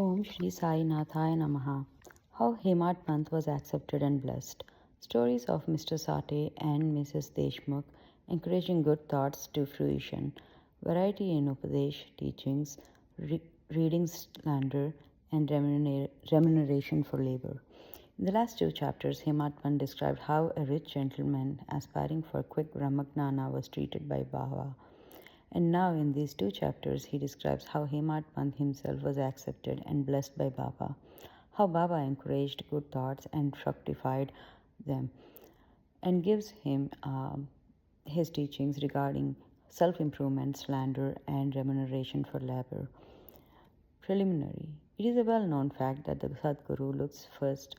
Om Shri Sai Nathaya Namaha. How Hemat Pant was accepted and blessed. Stories of Mr. Sate and Mrs. Deshmukh encouraging good thoughts to fruition. Variety in Upadesh teachings, reading slander, and remuneration for labor. In the last two chapters, Hemat Pant described how a rich gentleman aspiring for quick Brahmagnana was treated by Baba. And now, in these two chapters, he describes how Hemat Pant himself was accepted and blessed by Baba, how Baba encouraged good thoughts and fructified them, and gives him his teachings regarding self improvement, slander, and remuneration for labor. Preliminary. It is a well known fact that the Sadguru looks first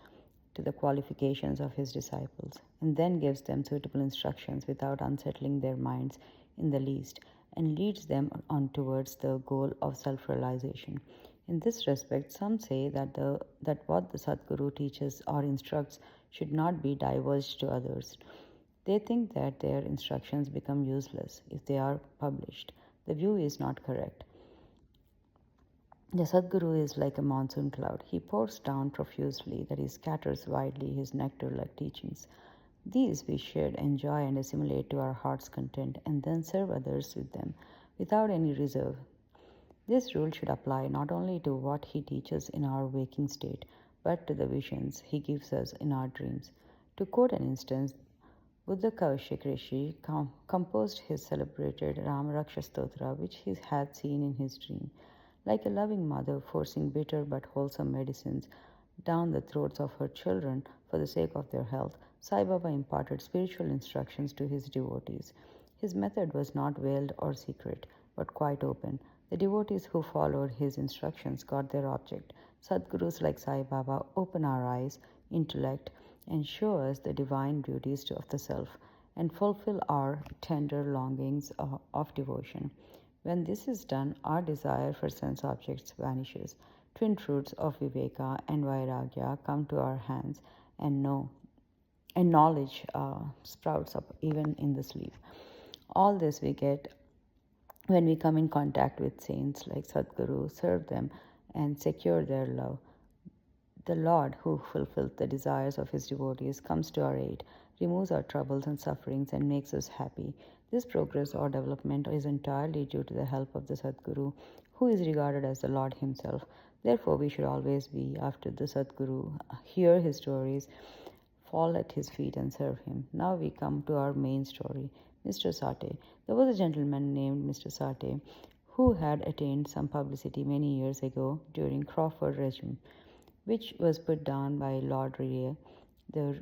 to the qualifications of his disciples and then gives them suitable instructions without unsettling their minds in the least and leads them on towards the goal of self-realization. In this respect, some say that what the Sadguru teaches or instructs should not be divulged to others. They think that their instructions become useless if they are published. The view is not correct. The Sadguru is like a monsoon cloud. He pours down profusely, that he scatters widely his nectar-like teachings. These we should enjoy and assimilate to our heart's content and then serve others with them without any reserve. This rule should apply not only to what he teaches in our waking state, but to the visions he gives us in our dreams. To quote an instance, Buddha Kaushik Rishi composed his celebrated Ramaraksha Stotra, which he had seen in his dream. Like a loving mother forcing bitter but wholesome medicines down the throats of her children for the sake of their health, Sai Baba imparted spiritual instructions to his devotees. His method was not veiled or secret, but quite open. The devotees who followed his instructions got their object. Sadgurus like Sai Baba open our eyes, intellect, and show us the divine beauties of the self, and fulfill our tender longings of devotion. When this is done, our desire for sense objects vanishes. Twin fruits of Viveka and Vairagya come to our hands, and knowledge sprouts up even in the sleep. All this we get when we come in contact with saints like Sadguru, serve them, and secure their love. The Lord, who fulfills the desires of his devotees, comes to our aid, removes our troubles and sufferings, and makes us happy. This progress or development is entirely due to the help of the Sadguru, who is regarded as the Lord himself. Therefore, we should always be after the Sadguru, hear his stories, fall at his feet, and serve him. Now we come to our main story. Mr. Sate. There was a gentleman named Mr. Sate who had attained some publicity many years ago during Crawford regime, which was put down by Lord Rea, the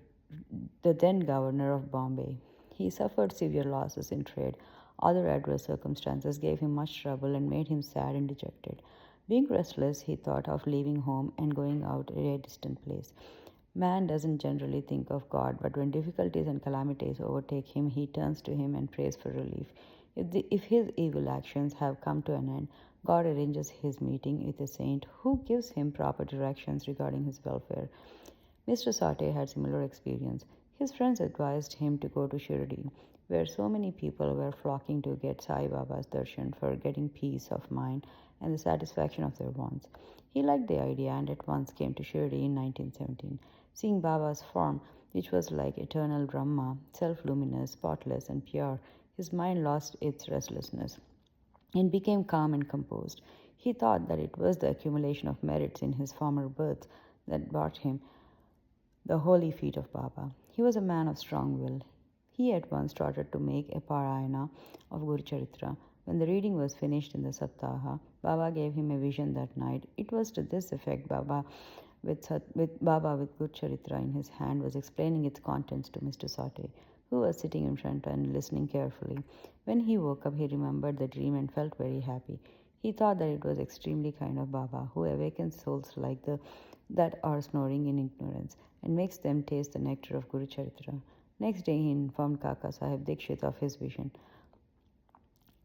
then governor of Bombay. He suffered severe losses in trade. Other adverse circumstances gave him much trouble and made him sad and dejected. Being restless, he thought of leaving home and going out to a distant place. Man doesn't generally think of God, but when difficulties and calamities overtake him, he turns to him and prays for relief. If his evil actions have come to an end, God arranges his meeting with a saint who gives him proper directions regarding his welfare. Mr. Sate had similar experience. His friends advised him to go to Shirdi, where so many people were flocking to get Sai Baba's darshan for getting peace of mind and the satisfaction of their wants. He liked the idea and at once came to Shirdi in 1917. Seeing Baba's form, which was like eternal Brahma, self-luminous, spotless, and pure, his mind lost its restlessness and became calm and composed. He thought that it was the accumulation of merits in his former births that brought him the holy feet of Baba. He was a man of strong will. He at once started to make a parayana of Guru Charitra. When the reading was finished in the Saptaha, Baba gave him a vision that night. It was to this effect: Baba with Guru Charitra in his hand was explaining its contents to Mr. Sate, who was sitting in front and listening carefully. When he woke up, he remembered the dream and felt very happy. He thought that it was extremely kind of Baba, who awakens souls like that are snoring in ignorance and makes them taste the nectar of Guru Charitra. Next day, he informed Kaka Sahib Dikshit of his vision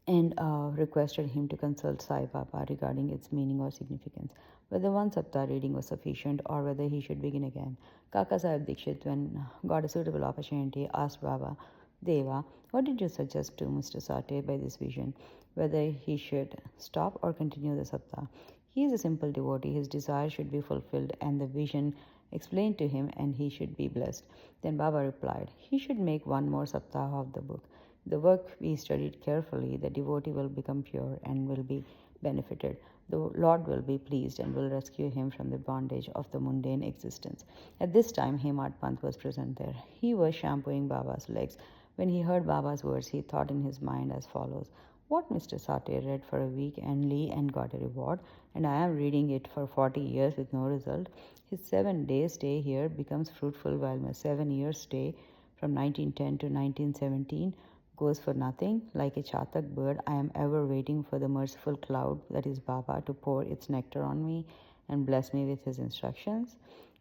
and requested him to consult Sai Baba regarding its meaning or significance, whether one saptah reading was sufficient or whether he should begin again. Kaka Sahib Dikshit, when got a suitable opportunity, asked Baba, Deva, what did you suggest to Mr. Sate by this vision, whether he should stop or continue the saptah? He is a simple devotee. His desire should be fulfilled and the vision explained to him, and he should be blessed. Then Baba replied, he should make one more saptaha of the book. The work be studied carefully, the devotee will become pure and will be benefited. The Lord will be pleased and will rescue him from the bondage of the mundane existence. At this time, Hemad Pant was present there. He was shampooing Baba's legs. When he heard Baba's words, he thought in his mind as follows: what Mr. Sate read for a week only and got a reward, and I am reading it for 40 years with no result. His 7 day stay here becomes fruitful, while my 7 years stay from 1910 to 1917 goes for nothing. Like a chatak bird, I am ever waiting for the merciful cloud, that is Baba, to pour its nectar on me and bless me with his instructions.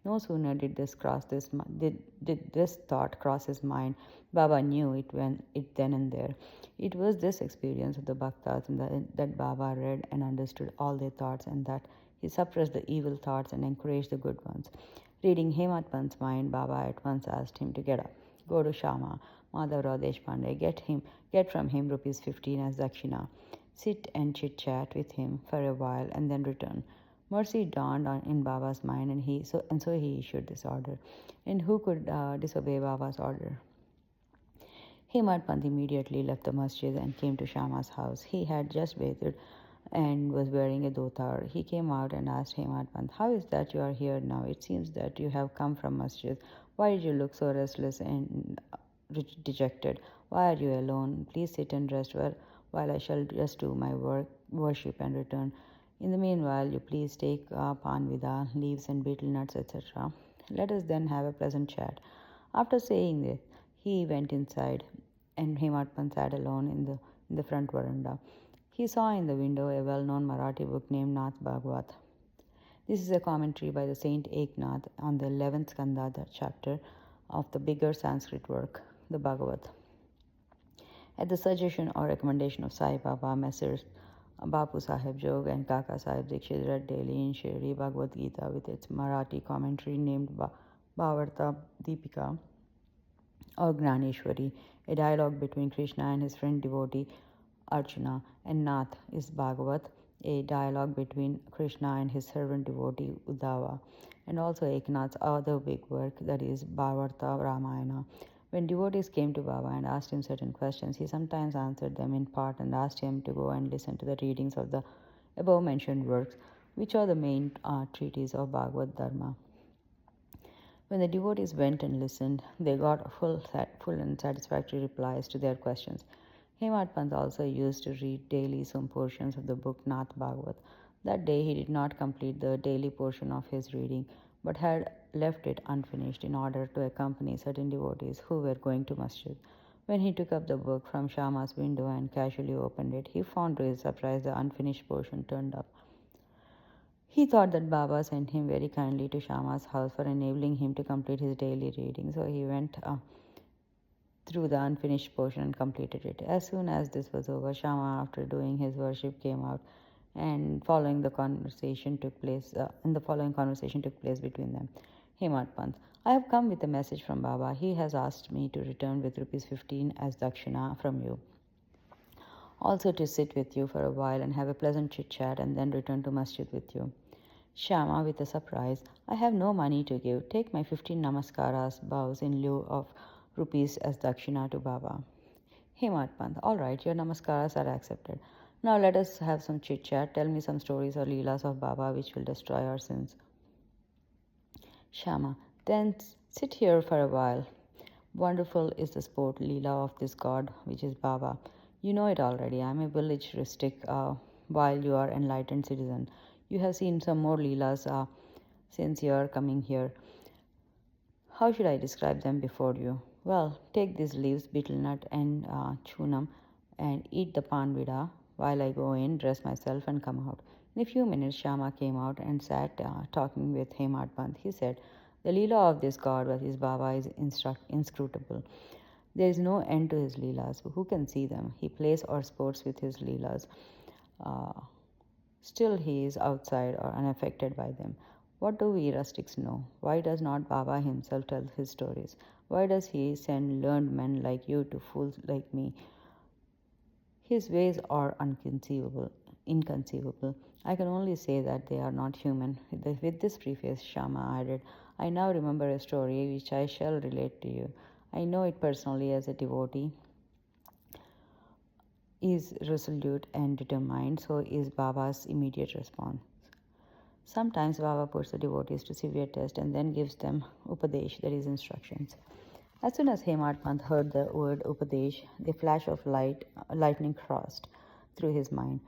No sooner did this thought cross his mind, Baba knew it then and there. It was this experience of the bhaktas that Baba read and understood all their thoughts, and that he suppressed the evil thoughts and encouraged the good ones. Reading Hemad Pant's mind, Baba at once asked him to get up, go to Shama, Madhavrao Deshpande, get from him rupees 15 as dakshina. Sit and chit-chat with him for a while and then return. Mercy dawned in Baba's mind, and so he issued this order. And who could disobey Baba's order? Hemad Pant immediately left the masjid and came to Shama's house. He had just bathed and was wearing a dhotar. He came out and asked Hemad Pant, how is that you are here now? It seems that you have come from masjid. Why did you look so restless and dejected? Why are you alone? Please sit and rest while I shall just do my worship and return. In the meanwhile, you please take panvida, leaves and betel nuts, etc. Let us then have a pleasant chat. After saying this, he went inside, and Hemad Pant sat alone in the front veranda. He saw in the window a well-known Marathi book named Nath Bhagavat. This is a commentary by the Saint Eknath on the 11th Skanda chapter of the bigger Sanskrit work, the Bhagavat. At the suggestion or recommendation of Sai Baba, Messrs. Bapu Sahib Jog and Kaka Sahib Dikshit read daily in Shirdi Bhagavad Gita with its Marathi commentary named Bhavarta Deepika or Gnaneshwari, a dialogue between Krishna and his friend devotee Arjuna, and Nath is Bhagavat, a dialogue between Krishna and his servant devotee Uddhava, and also Eknath's other big work, that is Bhavarta Ramayana. When devotees came to Baba and asked him certain questions, he sometimes answered them in part and asked him to go and listen to the readings of the above-mentioned works, which are the main treatises of Bhagavad Dharma. When the devotees went and listened, they got full and satisfactory replies to their questions. Hemad Pant also used to read daily some portions of the book Nath Bhagavat. That day he did not complete the daily portion of his reading, but had left it unfinished in order to accompany certain devotees who were going to masjid. When he took up the book from Shama's window and casually opened it, he found to his surprise the unfinished portion turned up. He thought that Baba sent him very kindly to Shama's house for enabling him to complete his daily reading, so he went through the unfinished portion and completed it. As soon as this was over, Shama, after doing his worship, came out, and the following conversation took place between them. Hemad Pant, I have come with a message from Baba. He has asked me to return with rupees 15 as dakshina from you. Also to sit with you for a while and have a pleasant chit-chat and then return to masjid with you. Shama, with a surprise, I have no money to give. Take my 15 namaskaras, bows in lieu of rupees as dakshina to Baba. Hemad Pant, all right, your namaskaras are accepted. Now let us have some chit-chat. Tell me some stories or leelas of Baba which will destroy our sins. Shama, then sit here for a while. Wonderful is the sport leela of this god, which is Baba. You know it already. I am a village rustic, while you are enlightened citizen. You have seen some more leelas since you are coming here. How should I describe them before you? Well, take these leaves, betel nut and chunam, and eat the panvida while I go in, dress myself and come out. In a few minutes, Shama came out and sat talking with Hemad Pant. He said, the leela of this god, that is Baba, is inscrutable. There is no end to his leelas. Who can see them? He plays or sports with his leelas. Still he is outside or unaffected by them. What do we rustics know? Why does not Baba himself tell his stories? Why does he send learned men like you to fools like me? His ways are inconceivable. I can only say that they are not human. With this preface, Shama added, I now remember a story which I shall relate to you. I know it personally as a devotee is resolute and determined, so is Baba's immediate response. Sometimes Baba puts the devotees to severe test and then gives them Upadesh, that is instructions. As soon as Hemad Pant heard the word Upadesh, the flash of lightning crossed through his mind.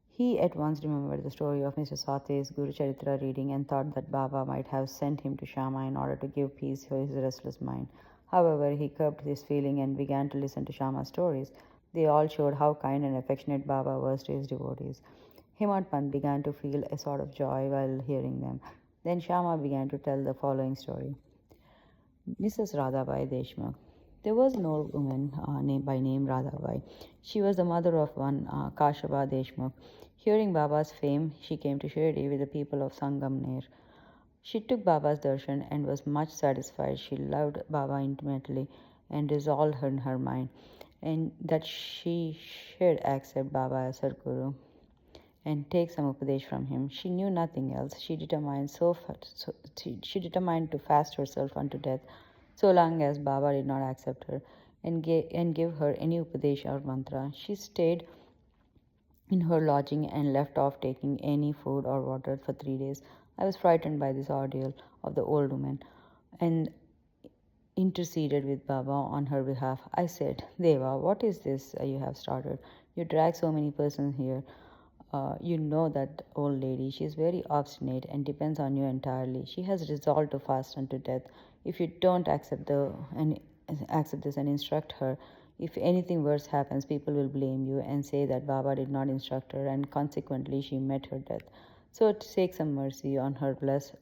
He at once remembered the story of Mr. Sate's Guru Charitra reading and thought that Baba might have sent him to Shama in order to give peace to his restless mind. However, he curbed this feeling and began to listen to Shama's stories. They all showed how kind and affectionate Baba was to his devotees. Hemad Pant began to feel a sort of joy while hearing them. Then Shama began to tell the following story. Mrs. Radhabai Deshmukh. There was an old woman by name Radhabai. She was the mother of one Kashaba Deshmukh. Hearing Baba's fame, she came to Shirdi with the people of Sangamner. She took Baba's darshan and was much satisfied. She loved Baba intimately and resolved in her mind and that she should accept Baba as her guru and take some upadesh from him. She knew nothing else. She determined she determined to fast herself unto death, so long as Baba did not accept her and give her any upadesh or mantra. She stayed in her lodging and left off taking any food or water for 3 days. I was frightened by this ordeal of the old woman and interceded with Baba on her behalf. I said, Deva, what is this you have started? You drag so many persons here. You know that old lady. She is very obstinate and depends on you entirely. She has resolved to fast unto death. If you don't accept this and instruct her, if anything worse happens, people will blame you and say that Baba did not instruct her, and consequently she met her death. So take some mercy on her, bless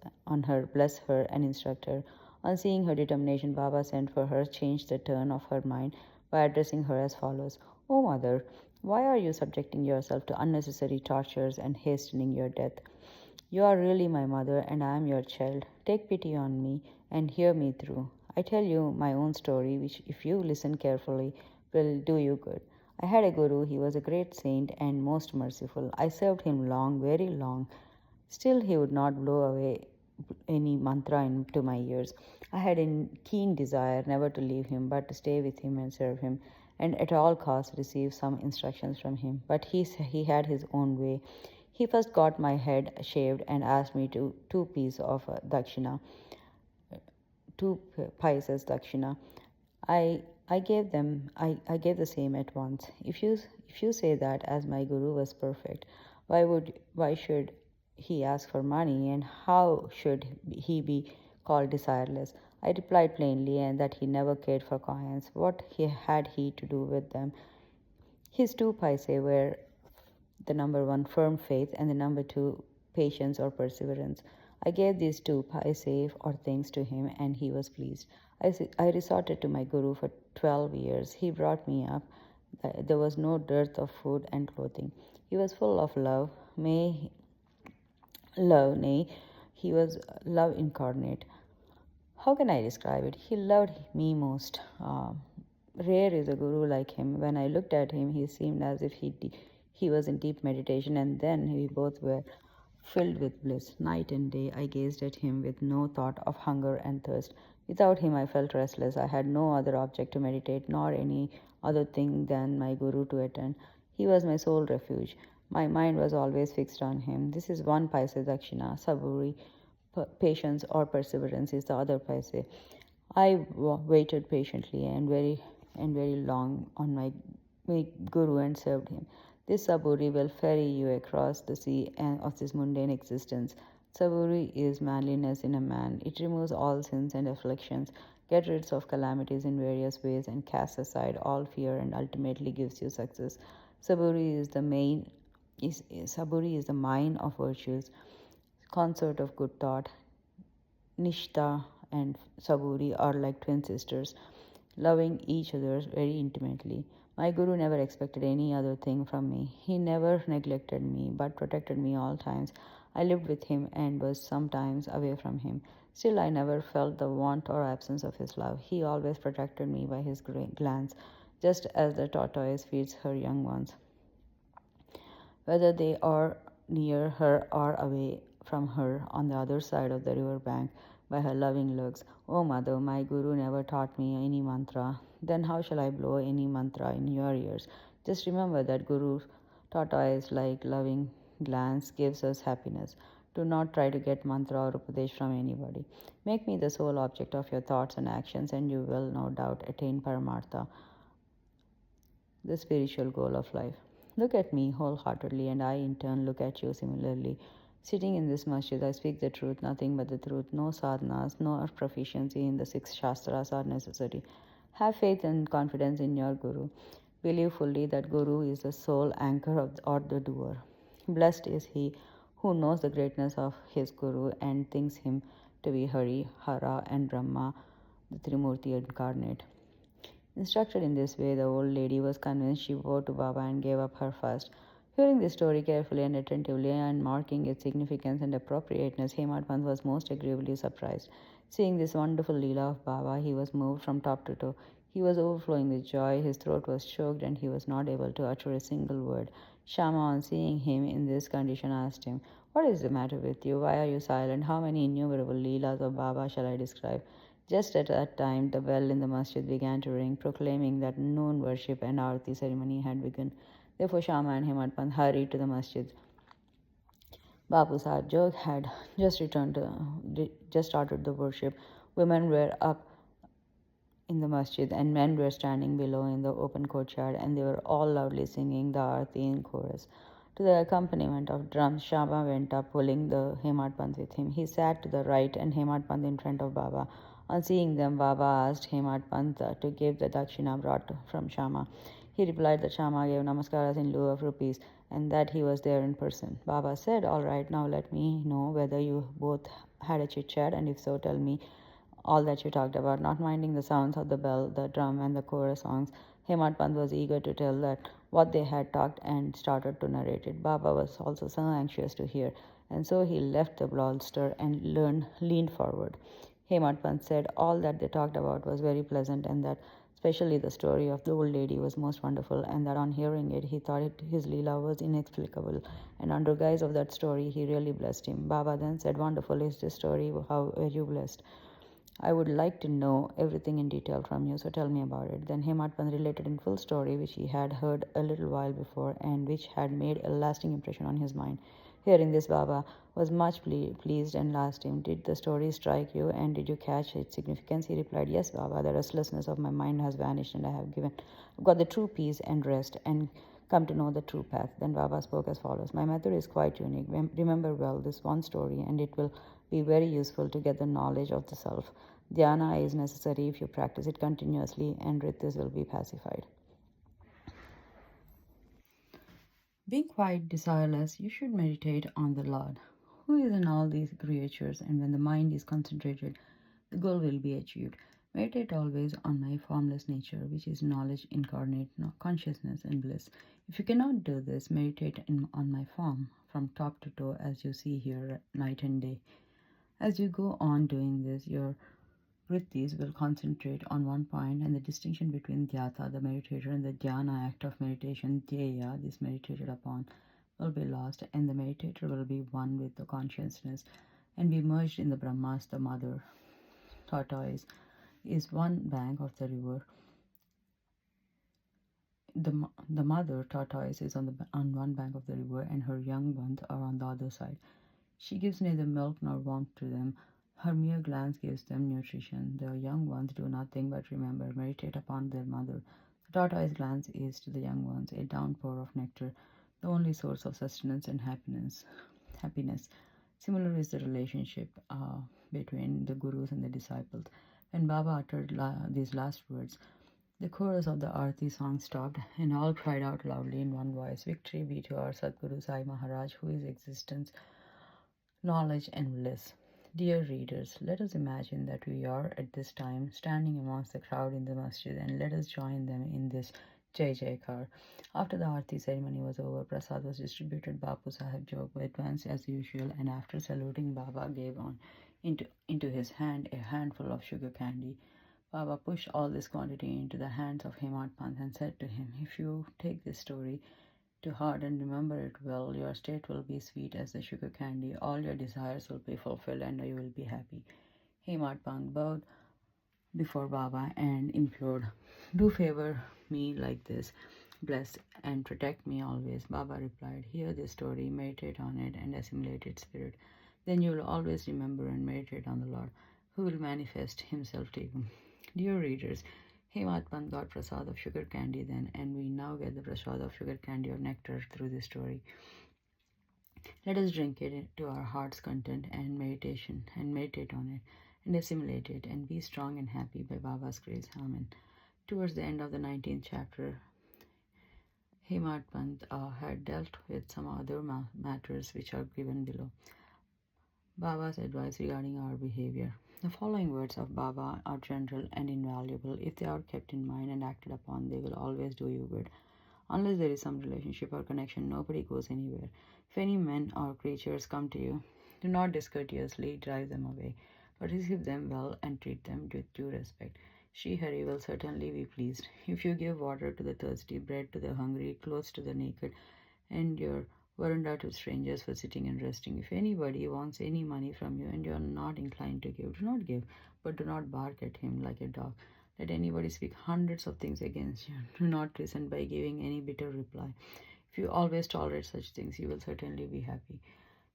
her, and instruct her. On seeing her determination, Baba sent for her, changed the turn of her mind by addressing her as follows: O mother, why are you subjecting yourself to unnecessary tortures and hastening your death? You are really my mother, and I am your child. Take pity on me and hear me through. I tell you my own story, which, if you listen carefully, will do you good. I had a guru. He was a great saint and most merciful. I served him long, very long. Still, he would not blow away any mantra into my ears. I had a keen desire never to leave him, but to stay with him and serve him, and at all costs receive some instructions from him. But he had his own way. He first got my head shaved and asked me to 2 pieces of dakshina, 2 pies as dakshina. I gave them. I gave the same at once. If you say that as my guru was perfect, why should he ask for money, and how should he be called desireless? I replied plainly and that he never cared for coins. What had he to do with them? His 2 paise were the number 1 firm faith and the number 2 patience or perseverance. I gave these 2 paise or things to him and he was pleased. I resorted to my guru for 12 years. He brought me up. There was no dearth of food and clothing. He was full of love. Nay, he was love incarnate. How can I describe it? He loved me most. Rare is a guru like him. When I looked at him, he seemed as if he was in deep meditation, and then we both were filled with bliss. Night and day, I gazed at him with no thought of hunger and thirst. Without him, I felt restless. I had no other object to meditate, nor any other thing than my guru to attend. He was my sole refuge. My mind was always fixed on him. This is 1 paise dakshina, saburi, patience or perseverance is the other paise. I waited patiently and very long on my guru and served him. This saburi will ferry you across the sea and of this mundane existence. Saburi is manliness in a man. It removes all sins and afflictions, gets rid of calamities in various ways, and casts aside all fear and ultimately gives you success. Saburi is the Saburi is the mine of virtues, consort of good thought. Nishta and Saburi are like twin sisters, loving each other very intimately. My guru never expected any other thing from me. He never neglected me, but protected me all times. I lived with him and was sometimes away from him. Still, I never felt the want or absence of his love. He always protected me by his glance, just as the tortoise feeds her young ones, whether they are near her or away from her on the other side of the river bank by her loving looks. Oh, mother, my guru never taught me any mantra. Then how shall I blow any mantra in your ears? Just remember that Guru tortoise like loving glance gives us happiness. Do not try to get mantra or upadesh from anybody. Make me the sole object of your thoughts and actions, and you will no doubt attain paramartha, the spiritual goal of life. Look at me wholeheartedly, and I in turn look at you similarly. Sitting in this masjid, I speak the truth, nothing but the truth. No sadhanas, no proficiency in the six shastras are necessary. Have faith and confidence in your Guru. Believe fully that Guru is the sole anchor or the doer. Blessed is he who knows the greatness of his Guru and thinks him to be Hari, Hara, and Brahma, the Trimurti incarnate. Instructed in this way, the old lady was convinced she vowed to Baba and gave up her fast. Hearing this story carefully and attentively and marking its significance and appropriateness, Hemad Pant was most agreeably surprised. Seeing this wonderful Leela of Baba, he was moved from top to toe. He was overflowing with joy, his throat was choked, and he was not able to utter a single word. Shama, on seeing him in this condition, asked him, "What is the matter with you? Why are you silent? How many innumerable Leelas of Baba shall I describe?" Just at that time, the bell in the masjid began to ring, proclaiming that noon worship and arati ceremony had begun. Therefore, Shama and Hemad Pant hurried to the masjid. Babu Sahib Jog had just started the worship. Women were up in the masjid and men were standing below in the open courtyard, and they were all loudly singing the arati in chorus. To the accompaniment of drums, Shama went up, pulling the Hemad Pant with him. He sat to the right and Hemad Pant in front of Baba. On seeing them, Baba asked Hemad Pant to give the dakshina brought from Shama. He replied that Shama gave namaskaras in lieu of rupees and that he was there in person. Baba said, "All right, now let me know whether you both had a chit chat, and if so, tell me all that you talked about." Not minding the sounds of the bell, the drum, and the chorus songs, Hemad Pant was eager to tell that what they had talked and started to narrate it. Baba was also so anxious to hear, and so he left the bolster and leaned forward. Hemad Pant said all that they talked about was very pleasant, and that especially the story of the old lady was most wonderful, and that on hearing it he thought his Leela was inexplicable, and under guise of that story he really blessed him. Baba then said, "Wonderful is this story, how were you blessed? I would like to know everything in detail from you, so tell me about it." Then Hemad Pant related in full story which he had heard a little while before and which had made a lasting impression on his mind. Hearing this, Baba was much pleased and asked him, "Did the story strike you and did you catch its significance?" He replied, "Yes, Baba, the restlessness of my mind has vanished and I have got the true peace and rest and come to know the true path." Then Baba spoke as follows: "My method is quite unique. Remember well this one story and it will be very useful to get the knowledge of the self. Dhyana is necessary if you practice it continuously, and riddhis will be pacified. Being quite desireless, you should meditate on the Lord, who is in all these creatures, and when the mind is concentrated, the goal will be achieved. Meditate always on my formless nature, which is knowledge incarnate, consciousness, and bliss. If you cannot do this, meditate on my form, from top to toe, as you see here, night and day. As you go on doing this, your Vritis will concentrate on one point, and the distinction between dhyata, the meditator, and the dhyana act of meditation, dhyaya, this meditated upon, will be lost, and the meditator will be one with the consciousness and be merged in the Brahmas. The mother tortoise is one bank of the river. The mother tortoise is on one bank of the river, and her young ones are on the other side. She gives neither milk nor warmth to them. Her mere glance gives them nutrition. The young ones do nothing but remember, meditate upon their mother. The tortoise glance is to the young ones a downpour of nectar, the only source of sustenance and happiness. Similar is the relationship between the gurus and the disciples. When Baba uttered these last words, the chorus of the Arati song stopped, and all cried out loudly in one voice, "Victory be to our Sadguru Sai Maharaj, who is existence, knowledge, and bliss." Dear readers, let us imagine that we are at this time standing amongst the crowd in the masjid, and let us join them in this Jai Jaikar. After the Aarti ceremony was over, Prasad was distributed. Bapu Sahib Jog advanced as usual, and after saluting Baba, gave on into his hand a handful of sugar candy. Baba pushed all this quantity into the hands of Hemad Pant and said to him, "If you take this story to heart and remember it well. Your state will be sweet as the sugar candy. All your desires will be fulfilled and you will be happy. Hemat Pant bowed before Baba and implored, "Do favor me like this. Bless and protect me always." Baba replied, "Hear this story, meditate on it, and assimilate its spirit. Then you will always remember and meditate on the Lord, who will manifest himself to you." Dear readers, Hemat Pant got prasad of sugar candy then, and we now get the prasad of sugar candy or nectar through this story. Let us drink it to our heart's content and meditate on it and assimilate it and be strong and happy by Baba's grace. Amen. Towards the end of the 19th chapter, Hemat Pant had dealt with some other matters which are given below. Baba's advice regarding our behavior. The following words of Baba are general and invaluable. If they are kept in mind and acted upon, they will always do you good. Unless there is some relationship or connection, nobody goes anywhere. If any men or creatures come to you, do not discourteously drive them away, but receive them well and treat them with due respect. Shri Hari will certainly be pleased. If you give water to the thirsty, bread to the hungry, clothes to the naked, and your veranda to strangers for sitting and resting. If anybody wants any money from you and you are not inclined to give, do not give, but do not bark at him like a dog. Let anybody speak hundreds of things against you. Do not listen by giving any bitter reply. If you always tolerate such things, you will certainly be happy.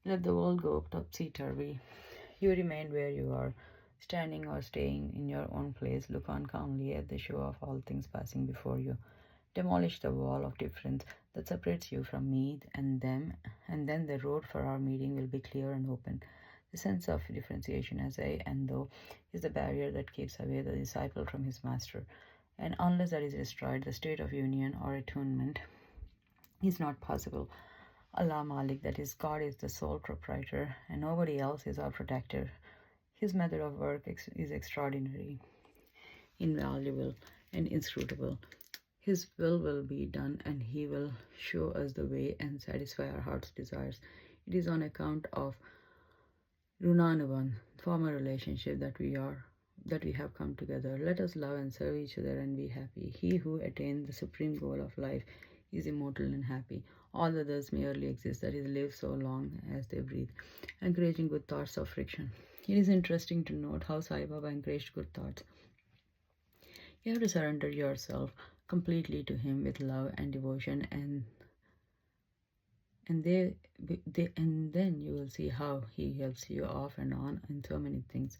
Let the world go topsy-turvy. You remain where you are, standing or staying in your own place. Look on calmly at the show of all things passing before you. Demolish the wall of difference that separates you from me and them, and then the road for our meeting will be clear and open. The sense of differentiation as I and thou is the barrier that keeps away the disciple from his master, and unless that is destroyed, the state of union or attunement is not possible. Allah Malik, that is, God is the sole proprietor, and nobody else is our protector. His method of work is extraordinary, invaluable, and inscrutable. His will be done, and he will show us the way and satisfy our heart's desires. It is on account of Runanuban, former relationship, that we have come together. Let us love and serve each other and be happy. He who attained the supreme goal of life is immortal and happy. All others merely exist, that is, live so long as they breathe, encouraging good thoughts of friction. It is interesting to note how Sai Baba encouraged good thoughts. You have to surrender yourself completely to him with love and devotion, and then you will see how he helps you off and on in so many things.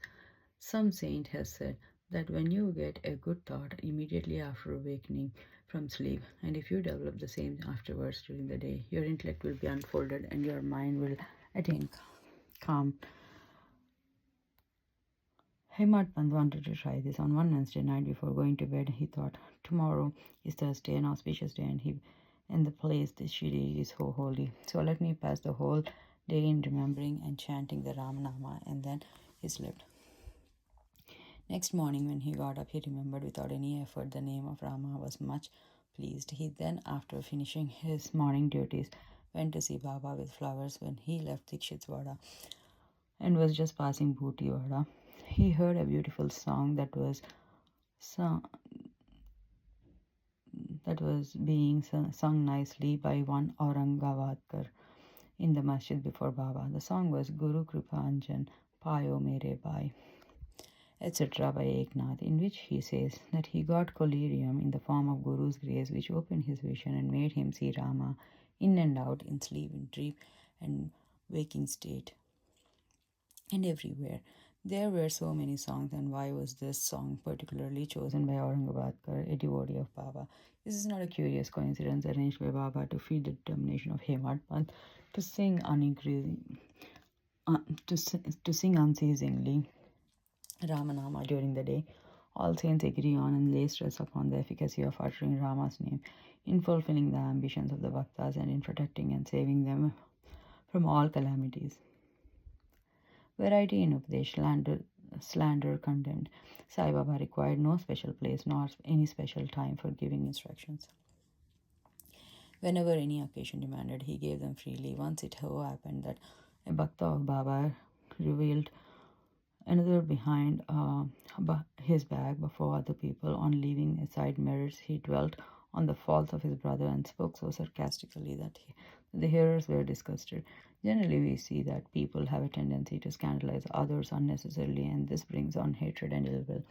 Some saint has said that when you get a good thought immediately after awakening from sleep, and if you develop the same afterwards during the day, your intellect will be unfolded and your mind will attain calm. Hemat Pant wanted to try this. On one Wednesday night before going to bed, he thought, tomorrow is Thursday, an auspicious day, and the place, the Shirdi, is so holy. So let me pass the whole day in remembering and chanting the Ramanama, and then he slept. Next morning when he got up, he remembered without any effort the name of Rama, was much pleased. He then, after finishing his morning duties, went to see Baba with flowers. When he left Dikshit's Vada and was just passing Bhuti Vada, he heard a beautiful song that was being sung nicely by one Aurangabadkar in the masjid before Baba. The song was Guru Kripa Anjan Payo Mere Bhai, etc. by Eknath, in which he says that he got collyrium in the form of Guru's grace, which opened his vision and made him see Rama in and out, in sleep, in dream, and waking state, and everywhere. There were so many songs, and why was this song particularly chosen by Aurangabadkar, a devotee of Baba? This is not a curious coincidence arranged by Baba to feed the determination of Hemat Pant to sing unceasingly Ramanama during the day. All saints agree on and lay stress upon the efficacy of uttering Rama's name in fulfilling the ambitions of the Bhaktas and in protecting and saving them from all calamities. Variety in Upadesh, slander condemned. Sai Baba required no special place nor any special time for giving instructions. Whenever any occasion demanded, he gave them freely. Once it so happened that a Bhakta of Baba revealed another behind his back before other people. On leaving aside mirrors, he dwelt on the faults of his brother and spoke so sarcastically that the hearers were disgusted. Generally, we see that people have a tendency to scandalize others unnecessarily, and this brings on hatred and ill will.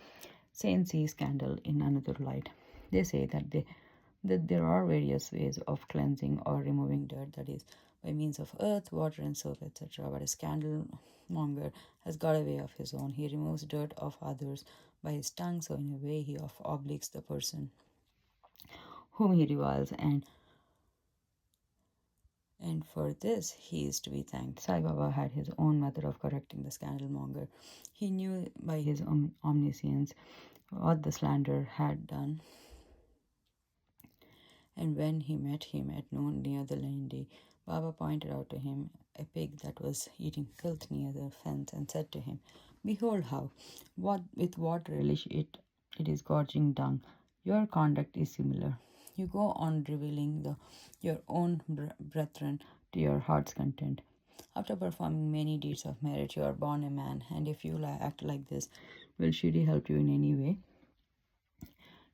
Saints see scandal in another light. They say that there are various ways of cleansing or removing dirt, that is, by means of earth, water, and soap, etc. But a scandal monger has got a way of his own. He removes dirt of others by his tongue, so in a way he obliges the person whom he reviles, and for this he is to be thanked. Sai Baba had his own method of correcting the scandal monger. He knew by his omniscience what the slanderer had done, and when he met him at noon near the Lendi, Baba pointed out to him a pig that was eating filth near the fence and said to him, "Behold how, with what relish it is gorging dung. Your conduct is similar. You go on revealing your own brethren to your heart's content. After performing many deeds of merit, you are born a man, and if you act like this, will Shirdi help you in any way?"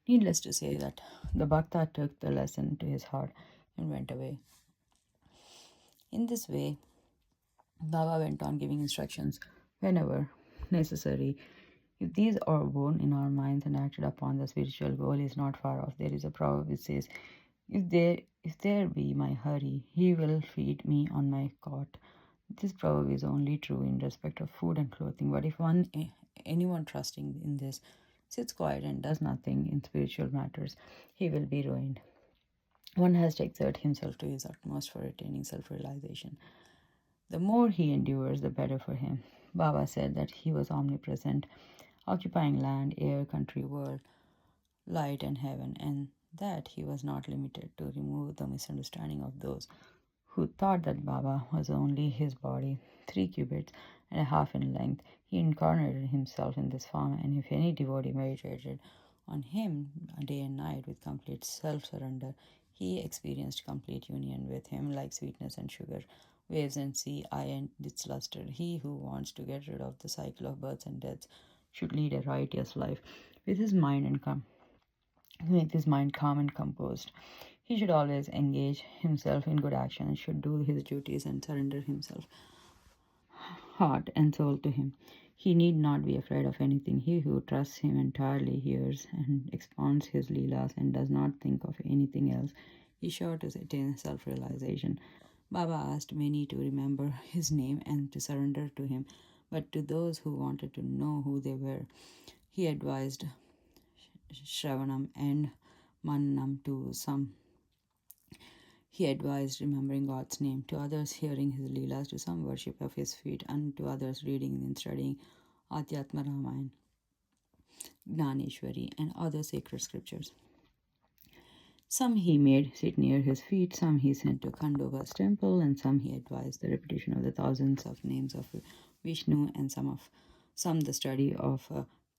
Needless to say that the Bhakta took the lesson to his heart and went away. In this way, Baba went on giving instructions whenever necessary. If these are born in our minds and acted upon, the spiritual goal is not far off. There is a proverb which says, if there be my Hari, he will feed me on my cot. This proverb is only true in respect of food and clothing, but if anyone trusting in this sits quiet and does nothing in spiritual matters, he will be ruined. One has to exert himself to his utmost for attaining self-realization. The more he endures, the better for him. Baba said that he was omnipresent, occupying land, air, country, world, light, and heaven, and that he was not limited, to remove the misunderstanding of those who thought that Baba was only his body, 3.5 cubits in length. He incarnated himself in this form, and if any devotee meditated on him day and night with complete self-surrender, he experienced complete union with him, like sweetness and sugar, waves and sea, eye and its luster. He who wants to get rid of the cycle of births and deaths should lead a righteous life with his mind calm and composed. He should always engage himself in good action and should do his duties and surrender himself, heart and soul, to him. He need not be afraid of anything. He who trusts him entirely hears and expounds his leelas and does not think of anything else is sure to attain self-realization. Baba asked many to remember his name and to surrender to him, but to those who wanted to know who they were, he advised Shravanam and Mananam. To some, he advised remembering God's name, to others hearing his leelas, to some worship of his feet, and to others reading and studying Adhyatma Ramayana, Gnaneshwari, and other sacred scriptures. Some he made sit near his feet, some he sent to Khandoba's temple, and some he advised the repetition of the thousands of names of Vishnu, and some the study of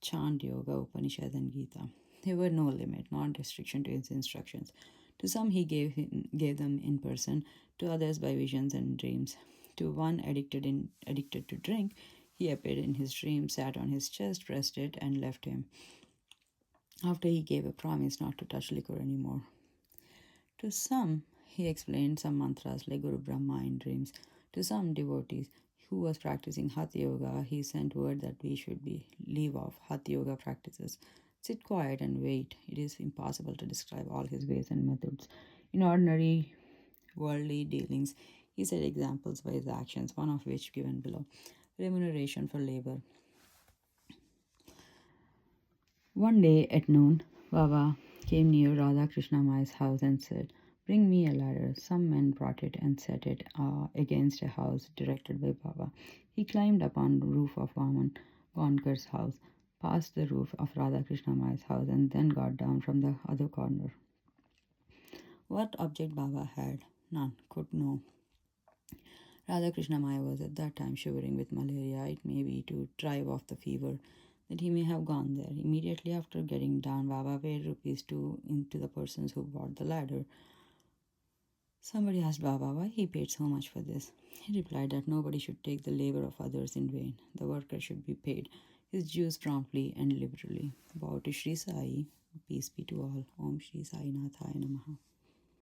Chant Yoga, Upanishad, and Gita. There were no limit, no restriction to his instructions. To some he gave them in person, to others by visions and dreams. To one addicted to drink, he appeared in his dream, sat on his chest, pressed it, and left him, after he gave a promise not to touch liquor anymore. To some, he explained some mantras like Guru Brahma in dreams. To some devotees who was practicing Hatha Yoga, he sent word that we should leave off Hatha Yoga practices. Sit quiet and wait. It is impossible to describe all his ways and methods. In ordinary worldly dealings, he set examples by his actions, one of which given below. Remuneration for labor. One day at noon, Baba came near Radha Krishna Mai's house and said, "Bring me a ladder." Some men brought it and set it against a house directed by Baba. He climbed upon the roof of Vankar's house, passed the roof of Radha Krishna Mai's house, and then got down from the other corner. What object Baba had, none could know. Radha Krishna Mai was at that time shivering with malaria. It may be to drive off the fever that he may have gone there. Immediately after getting down, Baba paid ₹2 into the persons who bought the ladder. Somebody asked Baba why he paid so much for this. He replied that nobody should take the labor of others in vain. The worker should be paid his dues promptly and liberally. Bow to Shri Sai Peace be to all. Om Shri Sai Nathaya Namaha.